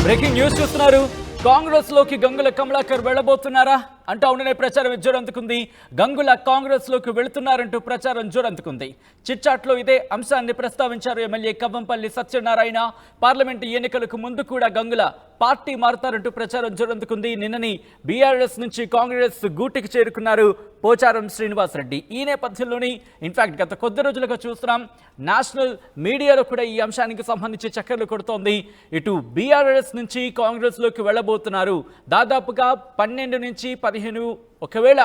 Breaking news చూస్తున్నారు. కాంగ్రెస్ లోకి గంగుల కమలాకర్ వెళ్లబోతున్నారా అంటూ అవుననే ప్రచారం జోరందుకుంది. గంగుల కాంగ్రెస్ లోకి వెళుతున్నారంటూ ప్రచారం జోరందుకుంది. చిట్చాట్లో ఇదే అంశాన్ని ప్రస్తావించారు ఎమ్మెల్యే కవ్వంపల్లి సత్యనారాయణ. పార్లమెంటు ఎన్నికలకు ముందు కూడా గంగుల పార్టీ మారుతారంటూ ప్రచారం జోరందుకుంది. నిన్నని బీఆర్ఎస్ నుంచి కాంగ్రెస్ గూటికి చేరుకున్నారు పోచారం శ్రీనివాసరెడ్డి. ఈ నేపథ్యంలోని ఇన్ఫాక్ట్ గత కొద్ది రోజులుగా చూస్తున్నాం, నేషనల్ మీడియాలో కూడా ఈ అంశానికి సంబంధించి చక్కర్లు కొడుతోంది. ఇటు బీఆర్ఎస్ నుంచి కాంగ్రెస్ లోకి వెళ్ళబోతున్నారు. దాదాపుగా 12 నుంచి 15, ఒకవేళ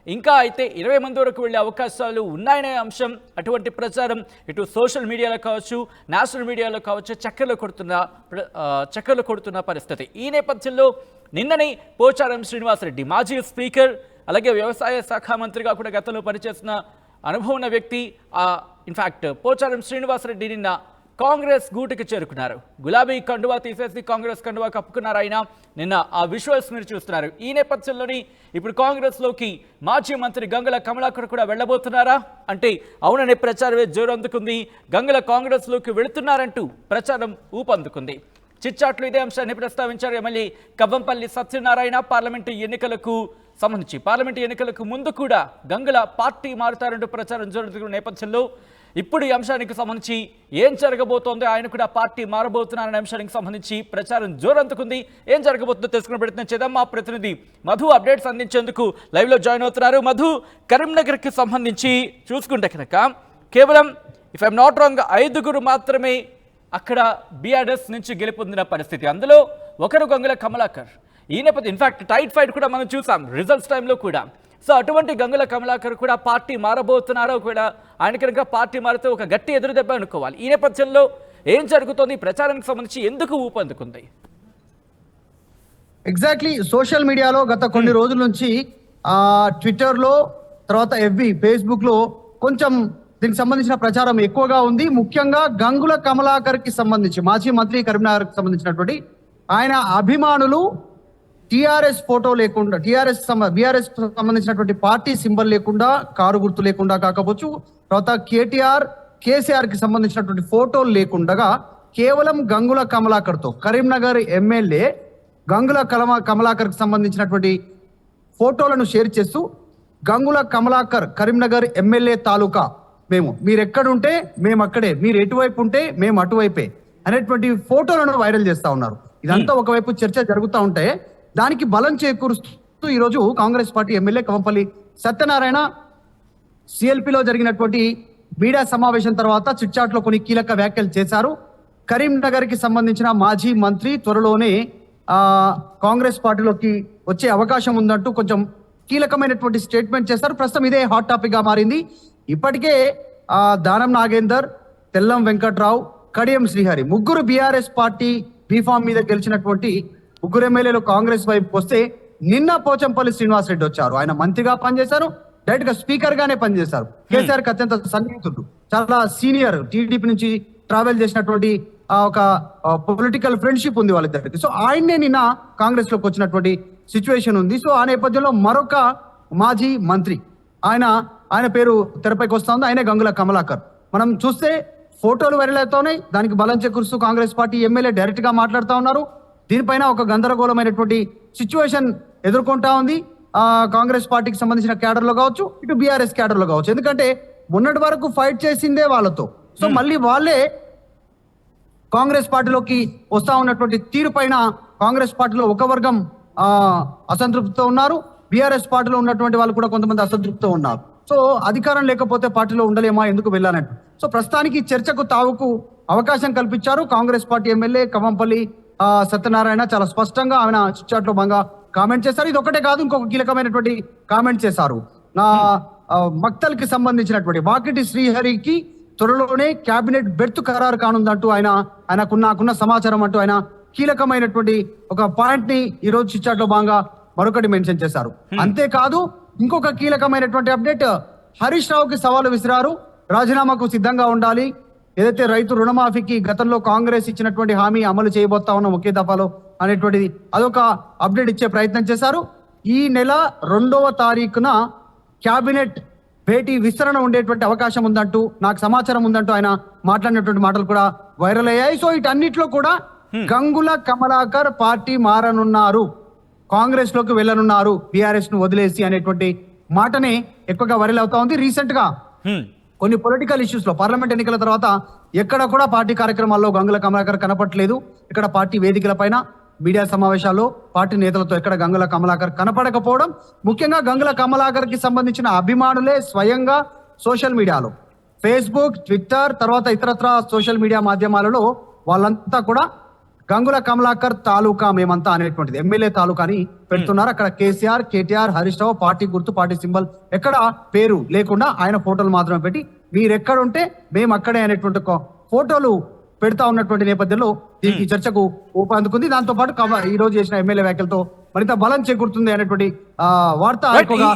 ఇంకా అయితే 20 మంది వరకు వెళ్ళే అవకాశాలు ఉన్నాయనే అంశం. అటువంటి ప్రచారం ఇటు సోషల్ మీడియాలో కావచ్చు, నేషనల్ మీడియాలో కావచ్చు చక్కర్లు కొడుతున్న పరిస్థితి. ఈ నేపథ్యంలో నిన్ననే పోచారం శ్రీనివాసరెడ్డి మాజీ స్పీకర్, అలాగే వ్యవసాయ శాఖ మంత్రిగా కూడా గతంలో పనిచేసిన అనుభవం ఉన్న వ్యక్తి. ఇన్ఫాక్ట్ పోచారం శ్రీనివాసరెడ్డి నిన్న కాంగ్రెస్ గూటికి చేరుకున్నారు. గులాబీ కండువా తీసేసి కాంగ్రెస్ కండువా కప్పుకున్నారు ఆయన. నిన్న ఆ విజువల్స్ మీరు చూస్తున్నారు. ఈ నేపథ్యంలోని ఇప్పుడు కాంగ్రెస్ లోకి మాజీ మంత్రి గంగుల కమలాకర్ కూడా వెళ్ళబోతున్నారా అంటే అవుననే ప్రచారమే జోరందుకుంది. గంగుల కాంగ్రెస్ లోకి వెళుతున్నారంటూ ప్రచారం ఊపందుకుంది. చిట్చాట్లు ఇదే అంశాన్ని ప్రస్తావించారు ఎమ్మెల్యే కవ్వంపల్లి సత్యనారాయణ. పార్లమెంటు ఎన్నికలకు ముందు కూడా గంగుల పార్టీ మారుతారంటూ ప్రచారం జరుగుతున్న నేపథ్యంలో ఇప్పుడు ఈ అంశానికి సంబంధించి ఏం జరగబోతోందో, ఆయన కూడా పార్టీ మారబోతున్నారనే అంశానికి సంబంధించి ప్రచారం జోరందుకుంది. ఏం జరగబోతుందో తెలుసుకునే ప్రయత్నం చేద్దాం. మా ప్రతినిధి మధు అప్డేట్స్ అందించేందుకు లైవ్ లో జాయిన్ అవుతున్నారు. మధు, కరీంనగర్కి సంబంధించి చూసుకుంటే కనుక కేవలం ఇఫ్ ఐఎమ్ నాట్ రాంగ్ 5 మాత్రమే అక్కడ బీఆర్ఎస్ నుంచి గెలుపొందిన పరిస్థితి. అందులో ఒకరు గంగుల కమలాకర్. ఈ నేపథ్యం ఇన్ఫాక్ట్ టైట్ ఫైట్ కూడా మనం చూసాం రిజల్ట్స్ టైంలో కూడా. సో అటువంటి గంగుల కమలాకర్ కూడా పార్టీ మారబోతున్నారో, కూడా ఆయన కనుక పార్టీ మారితే ఒక గట్టి ఎదురు దెబ్బ అనుకోవాలి. ఈ నేపథ్యంలో ఏం జరుగుతోంది, ప్రచారానికి సంబంధించి ఎందుకు ఊపందుకుంది? ఎగ్జాక్ట్లీ సోషల్ మీడియాలో గత కొన్ని రోజుల నుంచి ట్విట్టర్లో, తర్వాత ఎఫ్బి, ఫేస్బుక్లో కొంచెం దీనికి సంబంధించిన ప్రచారం ఎక్కువగా ఉంది. ముఖ్యంగా గంగుల కమలాకర్కి సంబంధించి మాజీ మంత్రి కరీంనగర్కి సంబంధించినటువంటి ఆయన అభిమానులు టీఆర్ఎస్ ఫోటో లేకుండా, బీఆర్ఎస్ సంబంధించినటువంటి పార్టీ సింబల్ లేకుండా, కారు గుర్తు లేకుండా కాకపోవచ్చు, తర్వాత కేసీఆర్ కి సంబంధించినటువంటి ఫోటోలు లేకుండా కేవలం గంగుల కమలాకర్తో, కరీంనగర్ ఎమ్మెల్యే గంగుల కమలాకర్ కి సంబంధించినటువంటి ఫోటోలను షేర్ చేస్తూ గంగుల కమలాకర్ కరీంనగర్ ఎమ్మెల్యే తాలూకా మీరెక్కడుంటే మేము అక్కడే, మీరు ఎటువైపు ఉంటే మేము అటువైపే అనేటువంటి ఫోటోలను వైరల్ చేస్తా ఉన్నారు. ఇదంతా ఒకవైపు చర్చ జరుగుతూ ఉంటే దానికి బలం చేకూరుస్తూ ఈరోజు కాంగ్రెస్ పార్టీ ఎమ్మెల్యే కవ్వంపల్లి సత్యనారాయణ సిఎల్పిలో జరిగినటువంటి మీడియా సమావేశం తర్వాత చిట్చాట్లో కొన్ని కీలక వ్యాఖ్యలు చేశారు. కరీంనగర్కి సంబంధించిన మాజీ మంత్రి త్వరలోనే కాంగ్రెస్ పార్టీలోకి వచ్చే అవకాశం ఉందంటూ కొంచెం కీలకమైనటువంటి స్టేట్మెంట్ చేశారు. ప్రస్తుతం ఇదే హాట్ టాపిక్ గా మారింది. ఇప్పటికే దానం నాగేందర్, తెల్లం వెంకట్రావు, కడియం శ్రీహరి ముగ్గురు బీఆర్ఎస్ పార్టీ బీఫామ్ మీద గెలిచినటువంటి ముగ్గురు ఎమ్మెల్యేలు కాంగ్రెస్ వైపు వస్తే నిన్న పోచంపల్లి శ్రీనివాసరెడ్డి వచ్చారు. ఆయన మంత్రిగా పనిచేశారు, డైరెక్ట్ గా స్పీకర్ గానే పనిచేశారు. కేసీఆర్ కి అత్యంత సన్నిహితుడు, చాలా సీనియర్, టీడీపీ నుంచి ట్రావెల్ చేసినటువంటి ఒక పొలిటికల్ ఫ్రెండ్షిప్ ఉంది వాళ్ళిద్దరికి. సో ఆయన్నే నిన్న కాంగ్రెస్ లోకి వచ్చినటువంటి సిచ్యువేషన్ ఉంది. సో ఆ నేపథ్యంలో మరొక మాజీ మంత్రి ఆయన పేరు తెరపైకి వస్తా ఉంది. ఆయనే గంగుల కమలాకర్. మనం చూస్తే ఫోటోలు వైరల్ అవుతా ఉన్నాయి. దానికి బలం చేకూరుస్తూ కాంగ్రెస్ పార్టీ ఎమ్మెల్యే డైరెక్ట్ గా మాట్లాడుతూ ఉన్నారు. దీనిపైన ఒక గందరగోళమైనటువంటి సిచ్యువేషన్ ఎదుర్కొంటా ఉంది కాంగ్రెస్ పార్టీకి సంబంధించిన క్యాడర్ లో కావచ్చు, ఇటు బీఆర్ఎస్ క్యాడర్ లో కావచ్చు. ఎందుకంటే మొన్నటి వరకు ఫైట్ చేసిందే వాళ్ళతో. సో మళ్ళీ వాళ్ళే కాంగ్రెస్ పార్టీలోకి వస్తా ఉన్నటువంటి తీరు పైన కాంగ్రెస్ పార్టీలో ఒక వర్గం అసంతృప్తితో ఉన్నారు. బీఆర్ఎస్ పార్టీలో ఉన్నటువంటి వాళ్ళు కూడా కొంతమంది అసంతృప్తితో ఉన్నారు. సో అధికారం లేకపోతే పార్టీలో ఉండలేమా, ఎందుకు వెళ్ళాలంటే. సో ప్రస్తుతానికి చర్చకు తావుకు అవకాశం కల్పించారు కాంగ్రెస్ పార్టీ ఎమ్మెల్యే కవ్వంపల్లి సత్యనారాయణ. చాలా స్పష్టంగా ఆయన చిట్చాట్లో బాగా కామెంట్ చేశారు. ఇది ఒకటే కాదు, ఇంకొక కీలకమైనటువంటి కామెంట్ చేశారు. మక్తల్ కి సంబంధించినటువంటి వాకిటి శ్రీహరికి త్వరలోనే కేబినెట్ బెర్త్ ఖరారు కానుందంటూ ఆయనకున్న సమాచారం అంటూ ఆయన కీలకమైనటువంటి ఒక పాయింట్ ని ఈ రోజు చిట్చాట్లో బాగా మరొకటి మెన్షన్ చేశారు. అంతేకాదు ఇంకొక కీలకమైనటువంటి అప్డేట్, హరీష్ రావుకి సవాలు విసిరారు. రాజీనామాకు సిద్ధంగా ఉండాలి, ఏదైతే రైతు రుణమాఫీకి గతంలో కాంగ్రెస్ ఇచ్చినటువంటి హామీ అమలు చేయబోతా ఉన్నాం ఒకే దఫాలో అనేటువంటిది, అదొక అప్డేట్ ఇచ్చే ప్రయత్నం చేశారు. ఈ నెల 2వ తారీఖున క్యాబినెట్ భేటీ విస్తరణ ఉండేటువంటి అవకాశం ఉందంటూ నాకు సమాచారం ఉందంటూ ఆయన మాట్లాడినటువంటి మాటలు కూడా వైరల్ అయ్యాయి. సో వీటన్నిటిలో కూడా గంగుల కమలాకర్ పార్టీ మారనున్నారు, కాంగ్రెస్ లోకి వెళ్ళనున్నారు, బీఆర్ఎస్ ను వదిలేసి అనేటువంటి మాటనే ఎక్కువగా వైరల్ అవుతా ఉంది. రీసెంట్ గా కొన్ని పొలిటికల్ ఇష్యూస్ లో పార్లమెంట్ ఎన్నికల తర్వాత ఎక్కడ కూడా పార్టీ కార్యక్రమాల్లో గంగుల కమలాకర్ కనపడలేదు. ఇక్కడ పార్టీ వేదికల పైన మీడియా సమావేశాల్లో పార్టీ నేతలతో ఎక్కడ గంగుల కమలాకర్ కనపడకపోవడం, ముఖ్యంగా గంగుల కమలాకర్ కి సంబంధించిన అభిమానులే స్వయంగా సోషల్ మీడియాలో ఫేస్బుక్, ట్విట్టర్, తర్వాత ఇతరత్ర సోషల్ మీడియా మాధ్యమాలలో వాళ్ళంతా కూడా గంగుల కమలాకర్ తాలూకా మేమంతా అనేటువంటిది ఎమ్మెల్యే తాలూకా అని పెడుతున్నారు. అక్కడ కేసీఆర్, కేటీఆర్, హరీష్ రావు పార్టీ గుర్తు, పార్టీ సింబల్ ఎక్కడ పేరు లేకుండా ఆయన ఫోటోలు మాత్రమే పెట్టి మీరెక్కడుంటే మేము అక్కడే అనేటువంటి ఫోటోలు పెడతా ఉన్నటువంటి నేపథ్యంలో ఈ చర్చకు ఊపందుకుంది. దాంతో పాటు ఈ రోజు చేసిన ఎమ్మెల్యే వ్యాఖ్యలతో మరింత బలం చేకూరుతుంది అనేటువంటి వార్త.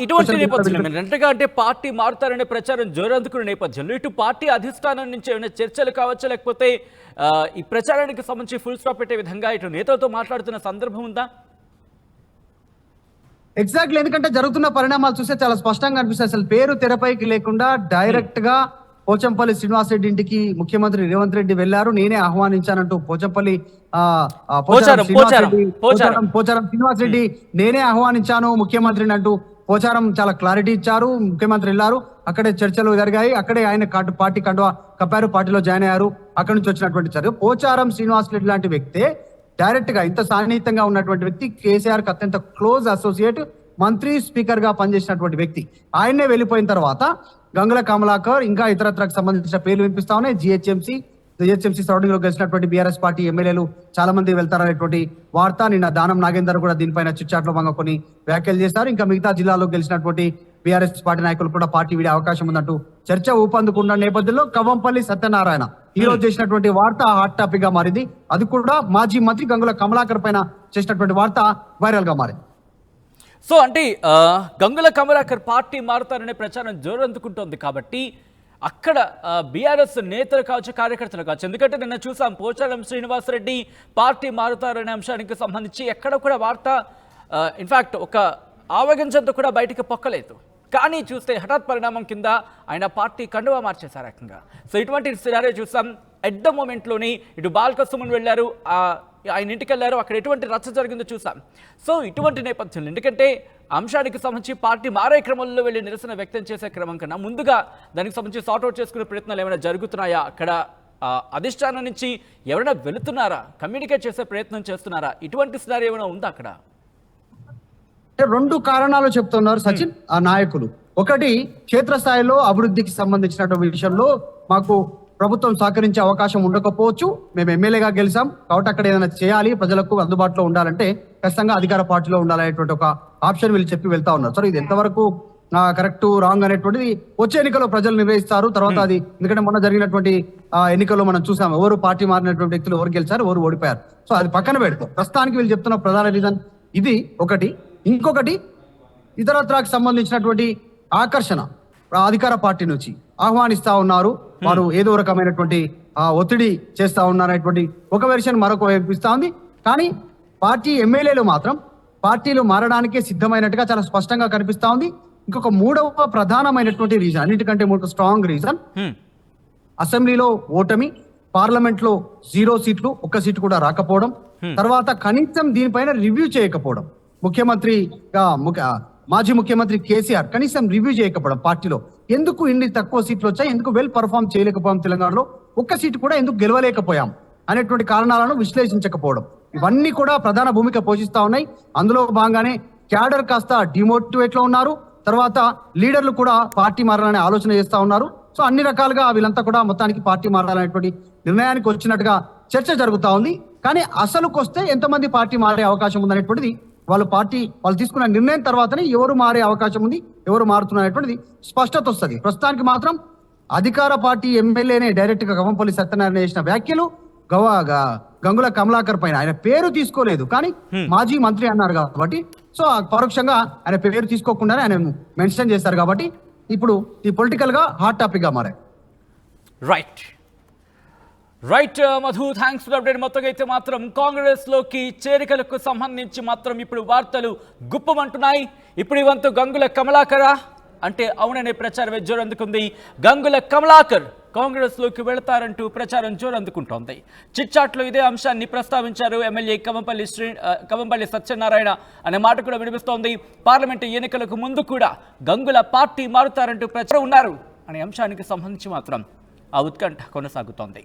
ఇటువంటి నేపథ్యంలో అంటే పార్టీ మారుతారనే ప్రచారం జోరందుకున్న నేపథ్యంలో ఇటు పార్టీ అధిష్టానం నుంచి ఏమైనా చర్చలు కావచ్చు, లేకపోతే ఈ ప్రచారానికి సంబంధించి ఫుల్ స్టాప్ పెట్టే విధంగా ఇటు నేతలతో మాట్లాడుతున్న సందర్భం ఉందా? ఎగ్జాక్ట్లీ, ఎందుకంటే జరుగుతున్న పరిణామాలు చూస్తే చాలా స్పష్టంగా అనిపిస్తుంది. అసలు పేరు తెరపైకి లేకుండా డైరెక్ట్ గా పోచంపల్లి శ్రీనివాసరెడ్డి ఇంటికి ముఖ్యమంత్రి రేవంత్ రెడ్డి వెళ్లారు. నేనే ఆహ్వానించానంటూ పోచంపల్లి పోచారం శ్రీనివాసరెడ్డి నేనే ఆహ్వానించాను ముఖ్యమంత్రిని అంటూ పోచారం చాలా క్లారిటీ ఇచ్చారు. ముఖ్యమంత్రి వెళ్లారు, అక్కడే చర్చలు జరిగాయి, అక్కడే ఆయన పార్టీ కండువా కప్పారు, పార్టీలో జాయిన్ అయ్యారు. అక్కడి నుంచి వచ్చినటువంటి చర్య పోచారం శ్రీనివాసరెడ్డి లాంటి వ్యక్తే డైరెక్ట్ గా ఇంత సాన్నిహితంగా ఉన్నటువంటి వ్యక్తి, కేసీఆర్ కి అత్యంత క్లోజ్ అసోసియేట్, మంత్రి, స్పీకర్ గా పనిచేసినటువంటి వ్యక్తి, ఆయన్నే వెళ్ళిపోయిన తర్వాత గంగుల కమలాకర్ ఇంకా ఇతరత్రకు సంబంధించిన పేర్లు వినిపిస్తా ఉన్నాయి. జిహెచ్ఎంసీ సరౌండింగ్ లో గెలిచినటువంటి బీఆర్ఎస్ పార్టీ ఎమ్మెల్యేలు చాలా మంది వెళ్తారనేటువంటి వార్త. నిన్న దానం నాగేందర్ కూడా దీనిపైన చిట్చాట్లో భాగంగా కొన్ని వ్యాఖ్యలు చేశారు. ఇంకా మిగతా జిల్లాలో గెలిచినటువంటి బీఆర్ఎస్ పార్టీ నాయకులు కూడా పార్టీ వీడే అవకాశం ఉందంటూ చర్చ ఊపందుకున్న నేపథ్యంలో కవంపల్లి సత్యనారాయణ ఈ రోజు చేసినటువంటి వార్త హాట్ టాపిక్ గా మారింది. అది కూడా మాజీ మంత్రి గంగుల కమలాకర్ పైన చేసినటువంటి వార్త వైరల్ గా మారింది. సో అంటే గంగుల కమలాకర్ పార్టీ మారుతారనే ప్రచారం జోరందుకుంటోంది కాబట్టి అక్కడ బీఆర్ఎస్ నేతలు కావచ్చు, కార్యకర్తలు కావచ్చు, ఎందుకంటే నిన్న చూసాం పోచారం శ్రీనివాసరెడ్డి పార్టీ మారుతారనే అంశానికి సంబంధించి ఎక్కడ కూడా వార్త ఇన్ఫాక్ట్ ఒక ఆవగించంతో కూడా బయటికి పొక్కలేదు. కానీ చూస్తే హఠాత్ పరిణామం కింద ఆయన పార్టీ కండువా మార్చేశారు ఏకంగా. సో ఇటువంటి సినారియో చూసాం. ఎట్ ద మూమెంట్లోని ఇటు బాల్కసుమన్ వెళ్ళారు, ఆయన ఇంటికి వెళ్ళారు, అక్కడ ఎటువంటి రచ్చ జరిగిందో చూసాం. సో ఇటువంటి నేపథ్యంలో ఎందుకంటే అంశానికి సంబంధించి పార్టీ మారే క్రమంలో వెళ్ళి నిరసన వ్యక్తం చేసే క్రమం కన్నా ముందుగా దానికి సంబంధించి సార్ట్అవుట్ చేసుకునే ప్రయత్నాలు ఏమైనా జరుగుతున్నాయా, అక్కడ అధిష్టానం నుంచి ఎవరైనా వెళుతున్నారా, కమ్యూనికేట్ చేసే ప్రయత్నం చేస్తున్నారా, ఇటువంటి సినారియో ఏమైనా ఉందా అక్కడ? రెండు కారణాలు చెప్తున్నారు సచిన్ ఆ నాయకులు. ఒకటి, క్షేత్రస్థాయిలో అభివృద్ధికి సంబంధించినటువంటి విషయంలో మాకు ప్రభుత్వం సహకరించే అవకాశం ఉండకపోవచ్చు, మేము ఎమ్మెల్యేగా గెలిచాం కాబట్టి అక్కడ ఏదైనా చేయాలి, ప్రజలకు అందుబాటులో ఉండాలంటే ఖచ్చితంగా అధికార పార్టీలో ఉండాలనేటువంటి ఒక ఆప్షన్ వీళ్ళు చెప్పి వెళ్తా ఉన్నారు. సో ఇది ఎంతవరకు కరెక్ట్ రాంగ్ అనేటువంటిది వచ్చే ఎన్నికల్లో ప్రజలు నిర్వహిస్తారు. తర్వాత అది ఎందుకంటే మొన్న జరిగినటువంటి ఎన్నికల్లో మనం చూసాం ఎవరు పార్టీ మారినటువంటి వ్యక్తులు ఎవరు గెలిచారు, ఎవరు ఓడిపోయారు. సో అది పక్కన పెడతాం. ప్రస్తుతానికి వీళ్ళు చెప్తున్న ప్రధాన రీజన్ ఇది ఒకటి. ఇంకొకటి, ఇతరత్రాకు సంబంధించినటువంటి ఆకర్షణ అధికార పార్టీ నుంచి ఆహ్వానిస్తా ఉన్నారు, వారు ఏదో రకమైనటువంటి ఒత్తిడి చేస్తా ఉన్నారనేటువంటి ఒక వెర్షన్ మరొక వైపిస్తా ఉంది. కానీ పార్టీ ఎమ్మెల్యేలు మాత్రం పార్టీలు మారడానికే సిద్ధమైనట్టుగా చాలా స్పష్టంగా కనిపిస్తా ఉంది. ఇంకొక మూడవ ప్రధానమైనటువంటి రీజన్, అన్నిటికంటే మూడు స్ట్రాంగ్ రీజన్, అసెంబ్లీలో ఓటమి, పార్లమెంట్ లో 0 సీట్లు, 1 సీటు కూడా రాకపోవడం, తర్వాత కనీసం దీనిపైన రివ్యూ చేయకపోవడం. మాజీ ముఖ్యమంత్రి కేసీఆర్ కనీసం రివ్యూ చేయకపోవడం, పార్టీలో ఎందుకు ఇన్ని తక్కువ సీట్లు వచ్చాయి, ఎందుకు వెల్ పర్ఫామ్ చేయలేకపోయాం, తెలంగాణలో 1 సీటు కూడా ఎందుకు గెలవలేకపోయాం అనేటువంటి కారణాలను విశ్లేషించకపోవడం, ఇవన్నీ కూడా ప్రధాన భూమిక పోషిస్తా ఉన్నాయి. అందులో భాగంగానే క్యాడర్ కాస్త డిమోటివేట్ లో ఉన్నారు, తర్వాత లీడర్లు కూడా పార్టీ మారాలనే ఆలోచన చేస్తా ఉన్నారు. సో అన్ని రకాలుగా వీళ్ళంతా కూడా మొత్తానికి పార్టీ మారాలనేటువంటి నిర్ణయానికి వచ్చినట్టుగా చర్చ జరుగుతా ఉంది. కానీ అసలుకొస్తే ఎంతమంది పార్టీ మారే అవకాశం ఉందనేటువంటిది వాళ్ళు తీసుకున్న నిర్ణయం తర్వాతనే ఎవరు మారే అవకాశం ఉంది, ఎవరు మారుతున్నటువంటిది స్పష్టత వస్తుంది. ప్రస్తుతానికి మాత్రం అధికార పార్టీ ఎమ్మెల్యేనే డైరెక్ట్ గా కవంపల్లి సత్యనారాయణ చేసిన వ్యాఖ్యలు గంగుల కమలాకర్ పైన ఆయన పేరు తీసుకోలేదు, కానీ మాజీ మంత్రి అన్నారు కాబట్టి సో పరోక్షంగా ఆయన పేరు తీసుకోకుండానే ఆయన మెన్షన్ చేశారు కాబట్టి ఇప్పుడు ఈ పొలిటికల్ గా హాట్ టాపిక్ గా మారాయి. Right Madhu, thanks for update. మొత్తంగా అయితే మాత్రం కాంగ్రెస్ లోకి చేరికలకు సంబంధించి మాత్రం ఇప్పుడు వార్తలు గుప్పమంటున్నాయి. ఇప్పుడు ఈ వంతు గంగుల కమలాకరా అంటే అవుననే ప్రచారం జోరందుకుంది. గంగుల కమలాకర్ కాంగ్రెస్ లోకి వెళతారంటూ ప్రచారం జోరందుకుంటోంది. చిట్చాట్లో ఇదే అంశాన్ని ప్రస్తావించారు ఎమ్మెల్యే కవంపల్లి సత్యనారాయణ అనే మాట కూడా వినిపిస్తోంది. పార్లమెంటు ఎన్నికలకు ముందు కూడా గంగుల పార్టీ మారుతారంటూ ప్రచారం ఉన్నారు అనే అంశానికి సంబంధించి మాత్రం ఆ ఉత్కంఠ కొనసాగుతోంది.